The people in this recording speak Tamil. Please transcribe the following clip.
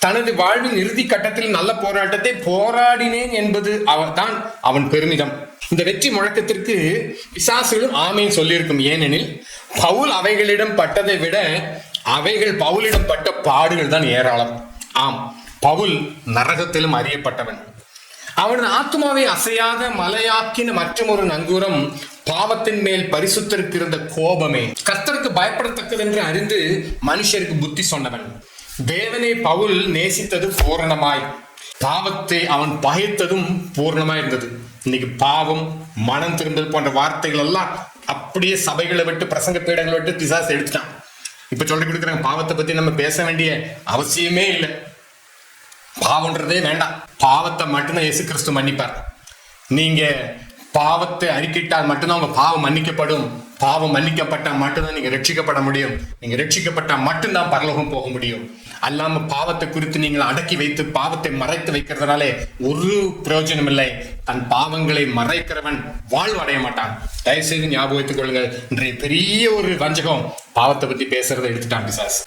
தனது வாழ்வின் இறுதி கட்டத்தில் நல்ல போராட்டத்தை போராடினேன் என்பது தான் அவன் பெருமிதம். இந்த வெற்றி முழக்கத்திற்கு பிசாசுகளும் ஆமேன் சொல்லியிருக்கும். ஏனெனில் பவுல் அவைகளிடம் பட்டதை விட அவைகள் பவுலிடம் பட்ட பாடுகள் தான் ஏராளம். ஆம், பவுல் நரகத்திலும் அறியப்பட்டவன். அவனது ஆத்மாவை அசையாத மலையாக்கின மற்றொரு நங்கூரம் பாவத்தின் மேல் பரிசுத்தருக்கு இருந்த கோபமே. கர்த்தருக்கு பயப்படத்தக்கதென்று அறிந்து மனுஷருக்கு புத்தி சொன்னவன். தேவனை பவுல் நேசித்தது பூரணமாய், பாவத்தை அவன் பகைத்ததும் பூர்ணமாய் இருந்தது. இன்னைக்கு பாவம், மனம் திரும்பல் போன்ற வார்த்தைகள் எல்லாம் அப்படியே சபைகளை விட்டு, பிரசங்க பீடங்களை விட்டு பிசாசு எடுத்துட்டான். இப்ப சொல்லி கொடுக்குறாங்க, பாவத்தை பத்தி நம்ம பேச வேண்டிய அவசியமே இல்லை, பாவம்ன்றதே வேண்டாம், பாவத்தை மட்டும்தான் இயேசு கிறிஸ்து மன்னிப்பார். நீங்க பாவத்தை அறிக்கையிட்டால் மட்டும்தான் உங்க பாவம் மன்னிக்கப்படும். பாவம் மன்னிக்கப்பட்டா மட்டும்தான் நீங்க ரட்சிக்கப்பட முடியும். நீங்க ரட்சிக்கப்பட்டா மட்டும்தான் பரலோகம் போக முடியும். அல்லாம பாவத்தை குறித்து நீங்கள் அடக்கி வைத்து பாவத்தை மறைத்து வைக்கிறதுனாலே ஒரு பிரயோஜனம் இல்லை. தன் பாவங்களை மறைக்கிறவன் வாழ்வு அடைய மாட்டான். தயவுசெய்து ஞாபகத்துக் கொள்ளுங்கள், இன்றைய பெரிய ஒரு வஞ்சகம் பாவத்தை பத்தி பேசுறதை எடுத்துட்டான் பிசாசு.